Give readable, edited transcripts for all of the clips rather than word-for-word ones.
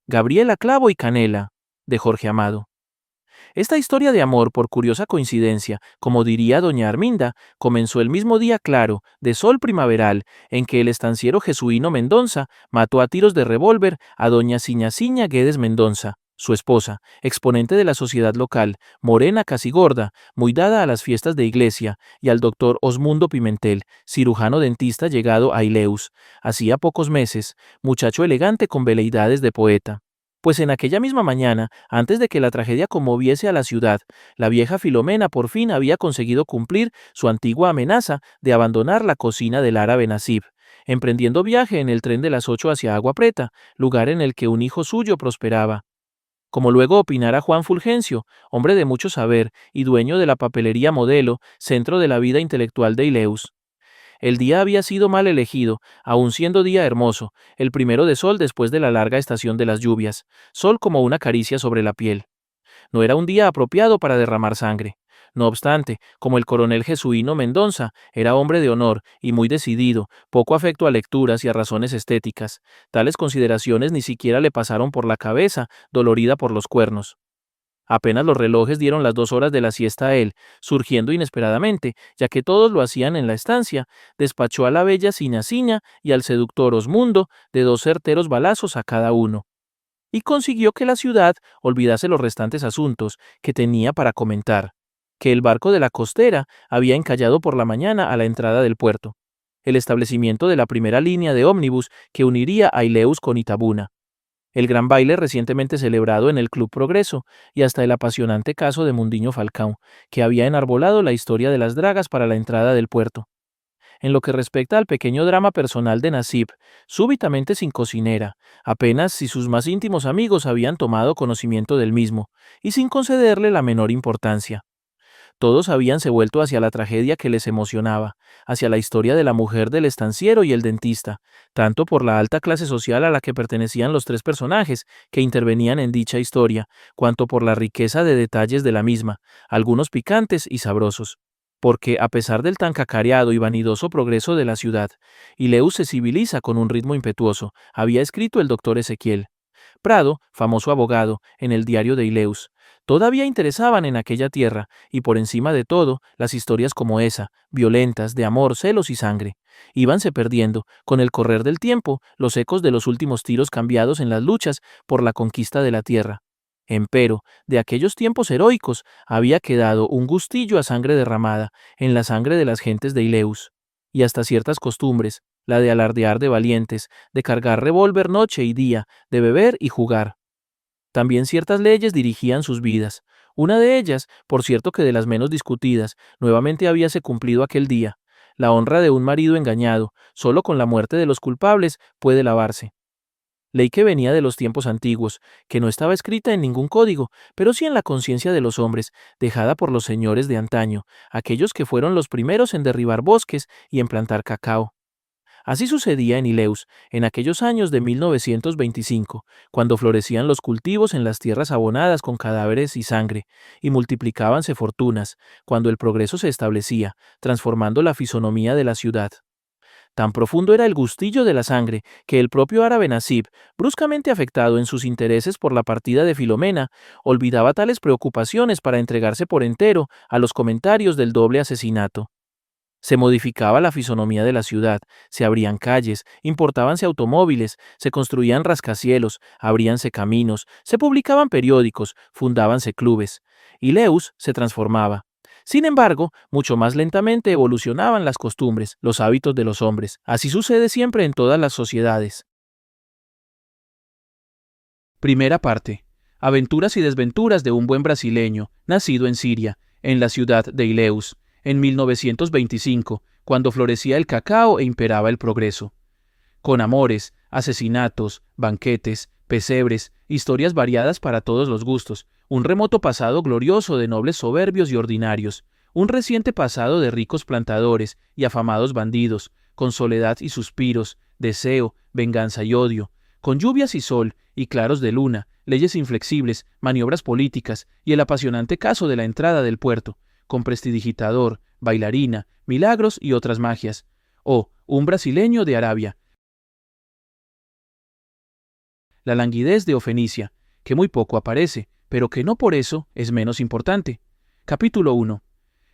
Gabriela Clavo y Canela, de Jorge Amado. Esta historia de amor, por curiosa coincidencia, como diría doña Arminda, comenzó el mismo día claro, de sol primaveral, en que el estanciero jesuino Mendonza mató a tiros de revólver a doña Ciña Guedes Mendonza, su esposa, exponente de la sociedad local, morena casi gorda, muy dada a las fiestas de iglesia, y al doctor Osmundo Pimentel, cirujano dentista llegado a Ileus, hacía pocos meses, muchacho elegante con veleidades de poeta. Pues en aquella misma mañana, antes de que la tragedia conmoviese a la ciudad, la vieja Filomena por fin había conseguido cumplir su antigua amenaza de abandonar la cocina del árabe Nasib, emprendiendo viaje en el tren de las 8 hacia Agua Preta, lugar en el que un hijo suyo prosperaba. Como luego opinara Juan Fulgencio, hombre de mucho saber y dueño de la papelería Modelo, centro de la vida intelectual de Ileus. El día había sido mal elegido, aun siendo día hermoso, el primero de sol después de la larga estación de las lluvias, sol como una caricia sobre la piel. No era un día apropiado para derramar sangre. No obstante, como el coronel jesuino Mendonza era hombre de honor y muy decidido, poco afecto a lecturas y a razones estéticas, tales consideraciones ni siquiera le pasaron por la cabeza, dolorida por los cuernos. Apenas los relojes dieron las 2 horas de la siesta a él, surgiendo inesperadamente, ya que todos lo hacían en la estancia, despachó a la bella Ciña y al seductor Osmundo de 2 certeros balazos a cada uno, y consiguió que la ciudad olvidase los restantes asuntos que tenía para comentar, que el barco de la costera había encallado por la mañana a la entrada del puerto, el establecimiento de la primera línea de ómnibus que uniría a Ileus con Itabuna, el gran baile recientemente celebrado en el Club Progreso y hasta el apasionante caso de Mundiño Falcão, que había enarbolado la historia de las dragas para la entrada del puerto. En lo que respecta al pequeño drama personal de Nasib, súbitamente sin cocinera, apenas si sus más íntimos amigos habían tomado conocimiento del mismo, y sin concederle la menor importancia. Todos habíanse vuelto hacia la tragedia que les emocionaba, hacia la historia de la mujer del estanciero y el dentista, tanto por la alta clase social a la que pertenecían los 3 personajes que intervenían en dicha historia, cuanto por la riqueza de detalles de la misma, algunos picantes y sabrosos. Porque, a pesar del tan cacareado y vanidoso progreso de la ciudad, Ileus se civiliza con un ritmo impetuoso, había escrito el doctor Ezequiel Prado, famoso abogado, en el diario de Ileus. Todavía interesaban en aquella tierra, y por encima de todo, las historias como esa, violentas, de amor, celos y sangre. Íbanse perdiendo, con el correr del tiempo, los ecos de los últimos tiros cambiados en las luchas por la conquista de la tierra. Empero, de aquellos tiempos heroicos, había quedado un gustillo a sangre derramada, en la sangre de las gentes de Ileus. Y hasta ciertas costumbres, la de alardear de valientes, de cargar revólver noche y día, de beber y jugar. También ciertas leyes dirigían sus vidas. Una de ellas, por cierto que de las menos discutidas, nuevamente habíase cumplido aquel día. La honra de un marido engañado, solo con la muerte de los culpables, puede lavarse. Ley que venía de los tiempos antiguos, que no estaba escrita en ningún código, pero sí en la conciencia de los hombres, dejada por los señores de antaño, aquellos que fueron los primeros en derribar bosques y en plantar cacao. Así sucedía en Ileus, en aquellos años de 1925, cuando florecían los cultivos en las tierras abonadas con cadáveres y sangre, y multiplicábanse fortunas, cuando el progreso se establecía, transformando la fisonomía de la ciudad. Tan profundo era el gustillo de la sangre que el propio árabe Nasib, bruscamente afectado en sus intereses por la partida de Filomena, olvidaba tales preocupaciones para entregarse por entero a los comentarios del doble asesinato. Se modificaba la fisonomía de la ciudad, se abrían calles, importábanse automóviles, se construían rascacielos, abríanse caminos, se publicaban periódicos, fundábanse clubes. Ileus se transformaba. Sin embargo, mucho más lentamente evolucionaban las costumbres, los hábitos de los hombres. Así sucede siempre en todas las sociedades. Primera parte. Aventuras y desventuras de un buen brasileño, nacido en Siria, en la ciudad de Ileus, en 1925, cuando florecía el cacao e imperaba el progreso. Con amores, asesinatos, banquetes, pesebres, historias variadas para todos los gustos, un remoto pasado glorioso de nobles soberbios y ordinarios, un reciente pasado de ricos plantadores y afamados bandidos, con soledad y suspiros, deseo, venganza y odio, con lluvias y sol y claros de luna, leyes inflexibles, maniobras políticas y el apasionante caso de la entrada del puerto, con prestidigitador, bailarina, milagros y otras magias. O un brasileño de Arabia, la languidez de Ofenicia, que muy poco aparece, pero que no por eso es menos importante. Capítulo 1.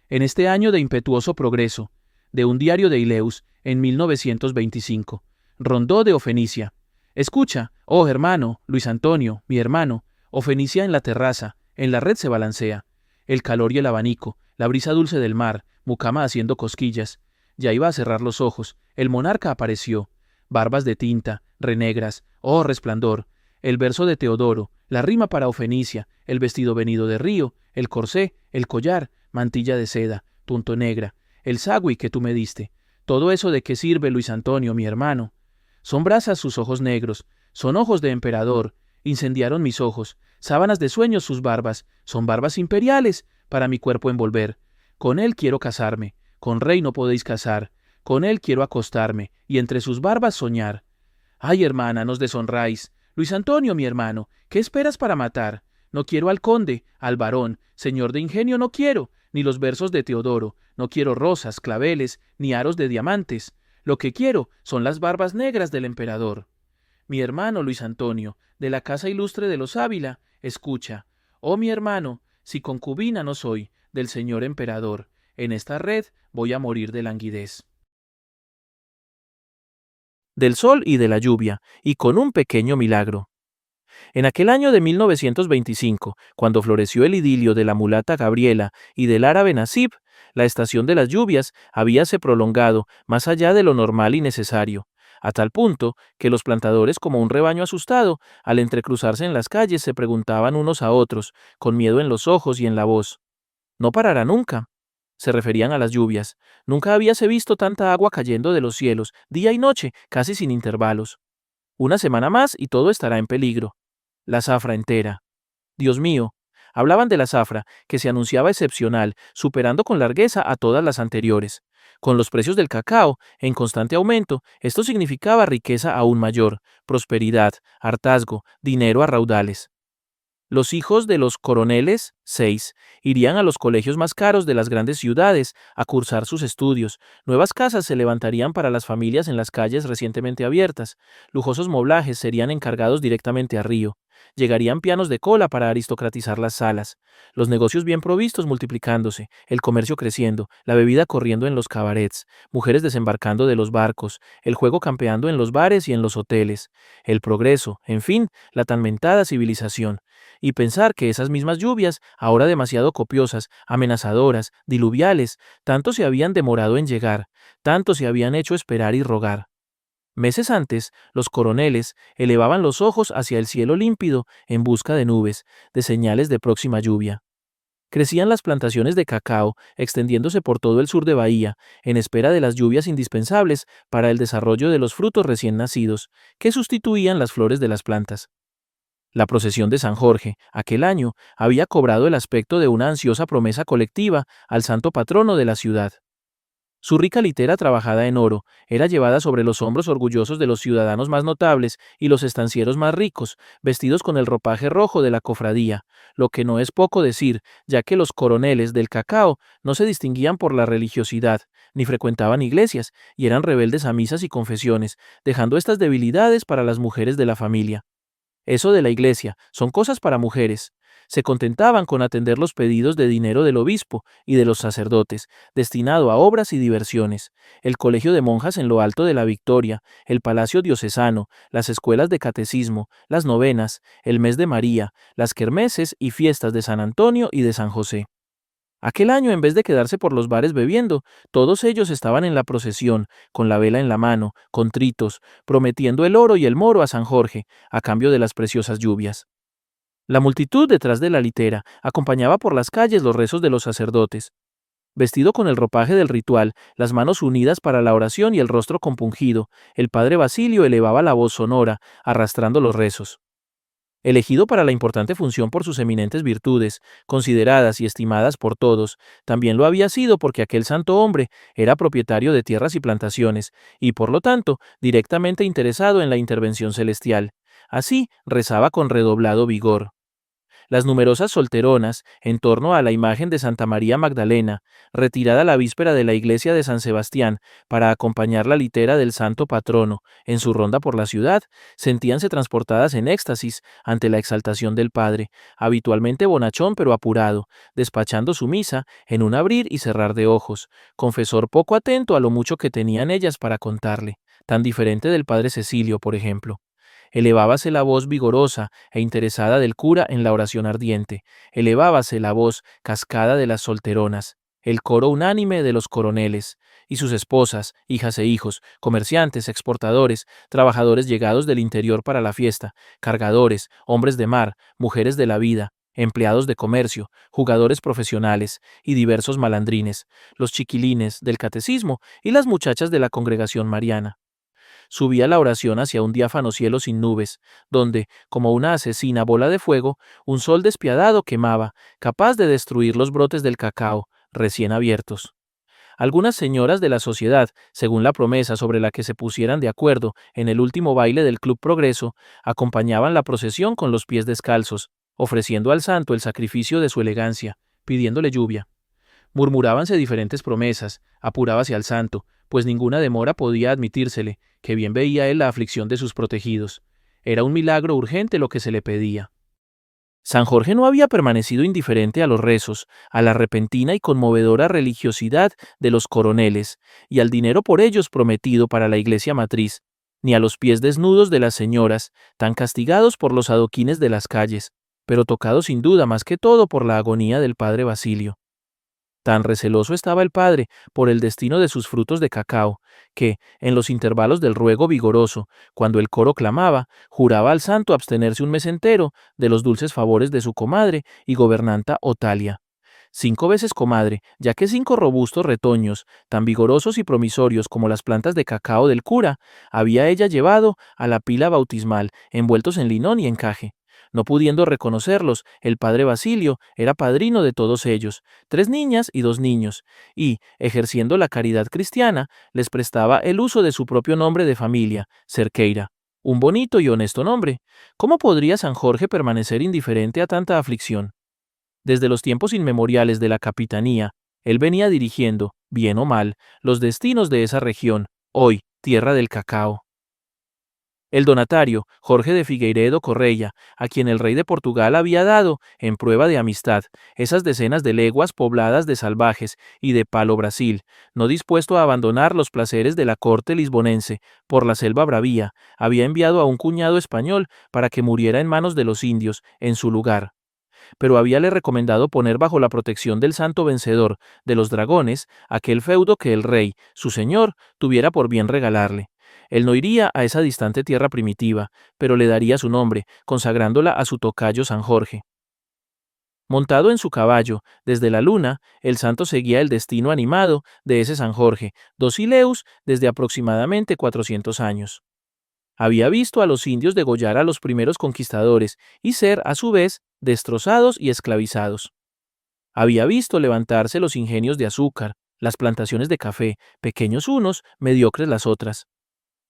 En este año de impetuoso progreso, de un diario de Ileus, en 1925, rondó de Ofenicia. Escucha, oh hermano, Luis Antonio, mi hermano, Ofenicia en la terraza, en la red se balancea. El calor y el abanico, la brisa dulce del mar, mucama haciendo cosquillas. Ya iba a cerrar los ojos, el monarca apareció. Barbas de tinta, renegras, oh resplandor. El verso de Teodoro, la rima para Ofenicia, el vestido venido de Río, el corsé, el collar, mantilla de seda, punto negra, el sagüi que tú me diste. Todo eso de qué sirve, Luis Antonio, mi hermano. Son brasas sus ojos negros, son ojos de emperador, incendiaron mis ojos, sábanas de sueños sus barbas, son barbas imperiales, para mi cuerpo envolver. Con él quiero casarme, con rey no podéis casar, con él quiero acostarme, y entre sus barbas soñar. Ay, hermana, nos deshonráis. Luis Antonio, mi hermano, ¿qué esperas para matar? No quiero al conde, al varón, señor de ingenio no quiero, ni los versos de Teodoro, no quiero rosas, claveles, ni aros de diamantes. Lo que quiero son las barbas negras del emperador. Mi hermano Luis Antonio, de la casa ilustre de los Ávila, escucha. Oh mi hermano, si concubina no soy del señor emperador, en esta red voy a morir de languidez. Del sol y de la lluvia, y con un pequeño milagro. En aquel año de 1925, cuando floreció el idilio de la mulata Gabriela y del árabe Nasib, la estación de las lluvias habíase prolongado más allá de lo normal y necesario, a tal punto que los plantadores, como un rebaño asustado, al entrecruzarse en las calles se preguntaban unos a otros, con miedo en los ojos y en la voz: ¿no parará nunca? Se referían a las lluvias. Nunca habíase visto tanta agua cayendo de los cielos, día y noche, casi sin intervalos. Una semana más y todo estará en peligro. La zafra entera. Dios mío. Hablaban de la zafra, que se anunciaba excepcional, superando con largueza a todas las anteriores. Con los precios del cacao en constante aumento, esto significaba riqueza aún mayor, prosperidad, hartazgo, dinero a raudales. Los hijos de los coroneles, 6, irían a los colegios más caros de las grandes ciudades a cursar sus estudios. Nuevas casas se levantarían para las familias en las calles recientemente abiertas. Lujosos moblajes serían encargados directamente a Río. Llegarían pianos de cola para aristocratizar las salas. Los negocios bien provistos multiplicándose, el comercio creciendo, la bebida corriendo en los cabarets, mujeres desembarcando de los barcos, el juego campeando en los bares y en los hoteles, el progreso, en fin, la tan mentada civilización. Y pensar que esas mismas lluvias, ahora demasiado copiosas, amenazadoras, diluviales, tanto se habían demorado en llegar, tanto se habían hecho esperar y rogar. Meses antes, los coroneles elevaban los ojos hacia el cielo límpido en busca de nubes, de señales de próxima lluvia. Crecían las plantaciones de cacao, extendiéndose por todo el sur de Bahía, en espera de las lluvias indispensables para el desarrollo de los frutos recién nacidos, que sustituían las flores de las plantas. La procesión de San Jorge, aquel año, había cobrado el aspecto de una ansiosa promesa colectiva al santo patrono de la ciudad. Su rica litera trabajada en oro era llevada sobre los hombros orgullosos de los ciudadanos más notables y los estancieros más ricos, vestidos con el ropaje rojo de la cofradía, lo que no es poco decir, ya que los coroneles del cacao no se distinguían por la religiosidad, ni frecuentaban iglesias, y eran rebeldes a misas y confesiones, dejando estas debilidades para las mujeres de la familia. Eso de la iglesia son cosas para mujeres. Se contentaban con atender los pedidos de dinero del obispo y de los sacerdotes, destinado a obras y diversiones, el colegio de monjas en lo alto de la Victoria, el palacio diocesano, las escuelas de catecismo, las novenas, el mes de María, las kermeses y fiestas de San Antonio y de San José. Aquel año, en vez de quedarse por los bares bebiendo, todos ellos estaban en la procesión, con la vela en la mano, contritos, prometiendo el oro y el moro a San Jorge, a cambio de las preciosas lluvias. La multitud detrás de la litera acompañaba por las calles los rezos de los sacerdotes. Vestido con el ropaje del ritual, las manos unidas para la oración y el rostro compungido, el padre Basilio elevaba la voz sonora, arrastrando los rezos. Elegido para la importante función por sus eminentes virtudes, consideradas y estimadas por todos, también lo había sido porque aquel santo hombre era propietario de tierras y plantaciones, y por lo tanto directamente interesado en la intervención celestial. Así rezaba con redoblado vigor. Las numerosas solteronas, en torno a la imagen de Santa María Magdalena, retirada la víspera de la iglesia de San Sebastián para acompañar la litera del santo patrono en su ronda por la ciudad, sentíanse transportadas en éxtasis ante la exaltación del Padre, habitualmente bonachón pero apurado, despachando su misa en un abrir y cerrar de ojos, confesor poco atento a lo mucho que tenían ellas para contarle, tan diferente del Padre Cecilio, por ejemplo. Elevábase la voz vigorosa e interesada del cura en la oración ardiente, elevábase la voz cascada de las solteronas, el coro unánime de los coroneles, y sus esposas, hijas e hijos, comerciantes, exportadores, trabajadores llegados del interior para la fiesta, cargadores, hombres de mar, mujeres de la vida, empleados de comercio, jugadores profesionales y diversos malandrines, los chiquilines del catecismo y las muchachas de la congregación mariana. Subía la oración hacia un diáfano cielo sin nubes, donde, como una asesina bola de fuego, un sol despiadado quemaba, capaz de destruir los brotes del cacao, recién abiertos. Algunas señoras de la sociedad, según la promesa sobre la que se pusieran de acuerdo en el último baile del Club Progreso, acompañaban la procesión con los pies descalzos, ofreciendo al santo el sacrificio de su elegancia, pidiéndole lluvia. Murmurábanse diferentes promesas, apurábase al santo, pues ninguna demora podía admitírsele, que bien veía él la aflicción de sus protegidos. Era un milagro urgente lo que se le pedía. San Jorge no había permanecido indiferente a los rezos, a la repentina y conmovedora religiosidad de los coroneles, y al dinero por ellos prometido para la iglesia matriz, ni a los pies desnudos de las señoras, tan castigados por los adoquines de las calles, pero tocados sin duda más que todo por la agonía del padre Basilio. Tan receloso estaba el padre por el destino de sus frutos de cacao, que, en los intervalos del ruego vigoroso, cuando el coro clamaba, juraba al santo abstenerse un mes entero de los dulces favores de su comadre y gobernanta Otalia. 5 veces comadre, ya que 5 robustos retoños, tan vigorosos y promisorios como las plantas de cacao del cura, había ella llevado a la pila bautismal, envueltos en linón y encaje. No pudiendo reconocerlos, el padre Basilio era padrino de todos ellos, 3 niñas y 2 niños, y, ejerciendo la caridad cristiana, les prestaba el uso de su propio nombre de familia, Cerqueira. Un bonito y honesto nombre. ¿Cómo podría San Jorge permanecer indiferente a tanta aflicción? Desde los tiempos inmemoriales de la capitanía, él venía dirigiendo, bien o mal, los destinos de esa región, hoy tierra del cacao. El donatario, Jorge de Figueiredo Correia, a quien el rey de Portugal había dado, en prueba de amistad, esas decenas de leguas pobladas de salvajes y de palo Brasil, no dispuesto a abandonar los placeres de la corte lisbonense por la selva bravía, había enviado a un cuñado español para que muriera en manos de los indios, en su lugar. Pero habíale recomendado poner bajo la protección del santo vencedor de los dragones aquel feudo que el rey, su señor, tuviera por bien regalarle. Él no iría a esa distante tierra primitiva, pero le daría su nombre, consagrándola a su tocayo San Jorge. Montado en su caballo, desde la luna, el santo seguía el destino animado de ese San Jorge, docileus desde aproximadamente 400 años. Había visto a los indios degollar a los primeros conquistadores y ser, a su vez, destrozados y esclavizados. Había visto levantarse los ingenios de azúcar, las plantaciones de café, pequeños unos, mediocres las otras.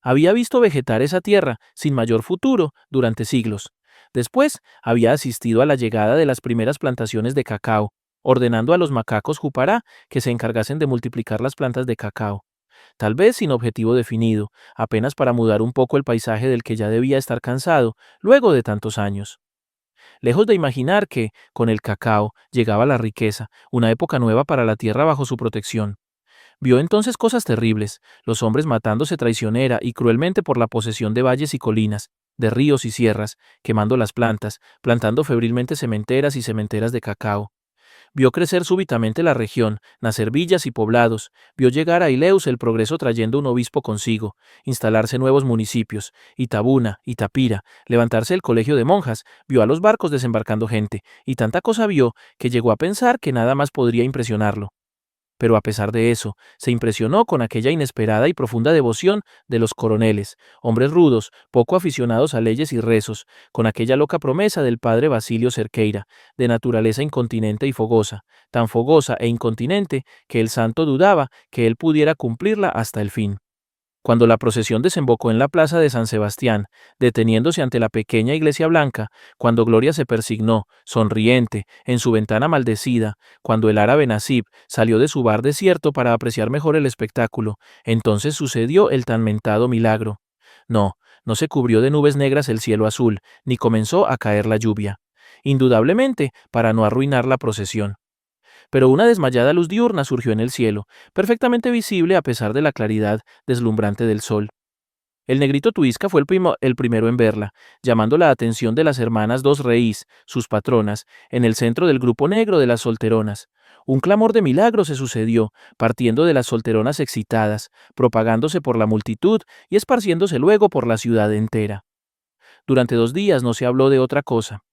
Había visto vegetar esa tierra, sin mayor futuro, durante siglos. Después, había asistido a la llegada de las primeras plantaciones de cacao, ordenando a los macacos jupará que se encargasen de multiplicar las plantas de cacao. Tal vez sin objetivo definido, apenas para mudar un poco el paisaje del que ya debía estar cansado, luego de tantos años. Lejos de imaginar que, con el cacao, llegaba la riqueza, una época nueva para la tierra bajo su protección. Vio entonces cosas terribles, los hombres matándose traicionera y cruelmente por la posesión de valles y colinas, de ríos y sierras, quemando las plantas, plantando febrilmente sementeras y sementeras de cacao. Vio crecer súbitamente la región, nacer villas y poblados, vio llegar a Ileus el progreso trayendo un obispo consigo, instalarse nuevos municipios, Itabuna, Itapira, levantarse el colegio de monjas, vio a los barcos desembarcando gente, y tanta cosa vio que llegó a pensar que nada más podría impresionarlo. Pero a pesar de eso, se impresionó con aquella inesperada y profunda devoción de los coroneles, hombres rudos, poco aficionados a leyes y rezos, con aquella loca promesa del padre Basilio Cerqueira, de naturaleza incontinente y fogosa, tan fogosa e incontinente que el santo dudaba que él pudiera cumplirla hasta el fin. Cuando la procesión desembocó en la plaza de San Sebastián, deteniéndose ante la pequeña iglesia blanca, cuando Gloria se persignó, sonriente, en su ventana maldecida, cuando el árabe Nasib salió de su bar desierto para apreciar mejor el espectáculo, entonces sucedió el tan mentado milagro. No, no se cubrió de nubes negras el cielo azul, ni comenzó a caer la lluvia. Indudablemente, para no arruinar la procesión. Pero una desmayada luz diurna surgió en el cielo, perfectamente visible a pesar de la claridad deslumbrante del sol. El negrito Tuisca fue el primero en verla, llamando la atención de las hermanas dos Reís, sus patronas, en el centro del grupo negro de las solteronas. Un clamor de milagro se sucedió, partiendo de las solteronas excitadas, propagándose por la multitud y esparciéndose luego por la ciudad entera. Durante 2 días no se habló de otra cosa.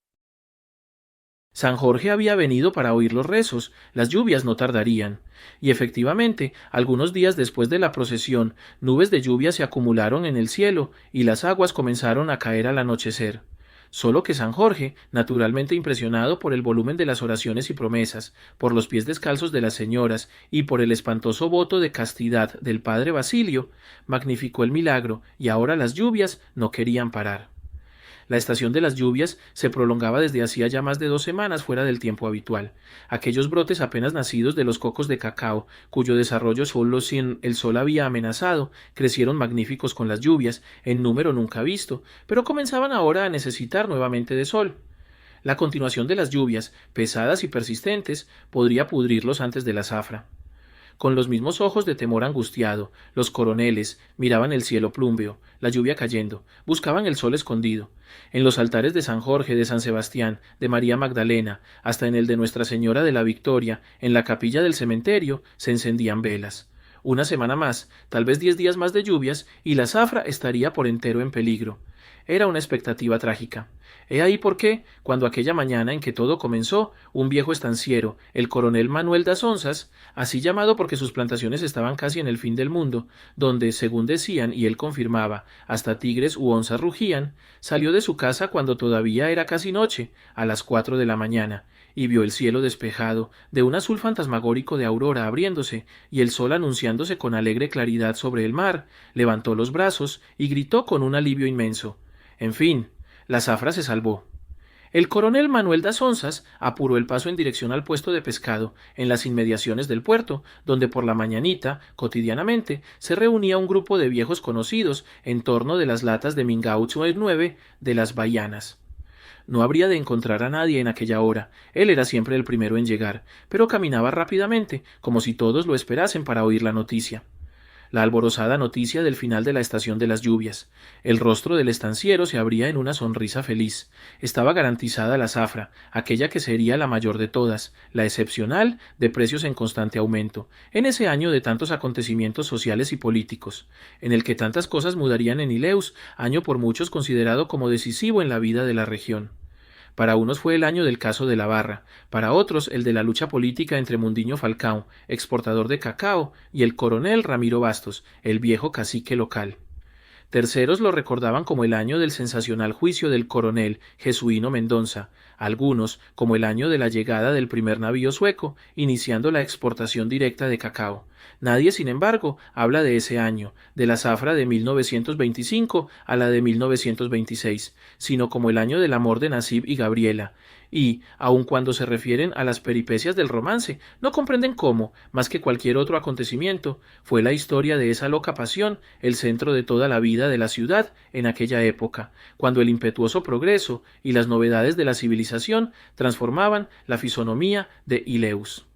San Jorge había venido para oír los rezos, las lluvias no tardarían. Y efectivamente, algunos días después de la procesión, nubes de lluvia se acumularon en el cielo y las aguas comenzaron a caer al anochecer. Solo que San Jorge, naturalmente impresionado por el volumen de las oraciones y promesas, por los pies descalzos de las señoras y por el espantoso voto de castidad del padre Basilio, magnificó el milagro y ahora las lluvias no querían parar. La estación de las lluvias se prolongaba desde hacía ya más de 2 semanas fuera del tiempo habitual. Aquellos brotes apenas nacidos de los cocos de cacao, cuyo desarrollo solo sin el sol había amenazado, crecieron magníficos con las lluvias, en número nunca visto, pero comenzaban ahora a necesitar nuevamente de sol. La continuación de las lluvias, pesadas y persistentes, podría pudrirlos antes de la zafra. Con los mismos ojos de temor angustiado, los coroneles miraban el cielo plúmbeo, la lluvia cayendo, buscaban el sol escondido. En los altares de San Jorge, de San Sebastián, de María Magdalena, hasta en el de Nuestra Señora de la Victoria, en la capilla del cementerio, se encendían velas. Una semana más, tal vez 10 días más de lluvias, y la zafra estaría por entero en peligro. Era una expectativa trágica. He ahí por qué, cuando aquella mañana en que todo comenzó, un viejo estanciero, el coronel Manuel das Onzas, así llamado porque sus plantaciones estaban casi en el fin del mundo, donde, según decían y él confirmaba, hasta tigres u onzas rugían, salió de su casa cuando todavía era casi noche, a las 4 de la mañana, y vio el cielo despejado, de un azul fantasmagórico de aurora abriéndose, y el sol anunciándose con alegre claridad sobre el mar, levantó los brazos y gritó con un alivio inmenso. En fin, la zafra se salvó. El coronel Manuel das Onzas apuró el paso en dirección al puesto de pescado, en las inmediaciones del puerto, donde por la mañanita, cotidianamente, se reunía un grupo de viejos conocidos en torno de las latas de Mingaucho 9 de las Bahianas. No habría de encontrar a nadie en aquella hora, él era siempre el primero en llegar, pero caminaba rápidamente, como si todos lo esperasen para oír la noticia. La alborozada noticia del final de la estación de las lluvias. El rostro del estanciero se abría en una sonrisa feliz. Estaba garantizada la zafra, aquella que sería la mayor de todas, la excepcional, de precios en constante aumento, en ese año de tantos acontecimientos sociales y políticos, en el que tantas cosas mudarían en Ileus, año por muchos considerado como decisivo en la vida de la región. Para unos fue el año del caso de la Barra, para otros el de la lucha política entre Mundiño Falcão, exportador de cacao, y el coronel Ramiro Bastos, el viejo cacique local. Terceros lo recordaban como el año del sensacional juicio del coronel Jesuíno Mendonça, algunos como el año de la llegada del primer navío sueco, iniciando la exportación directa de cacao. Nadie, sin embargo, habla de ese año, de la zafra de 1925 a la de 1926, sino como el año del amor de Nasib y Gabriela, y, aun cuando se refieren a las peripecias del romance, no comprenden cómo, más que cualquier otro acontecimiento, fue la historia de esa loca pasión el centro de toda la vida de la ciudad en aquella época, cuando el impetuoso progreso y las novedades de la civilización transformaban la fisonomía de Ileus.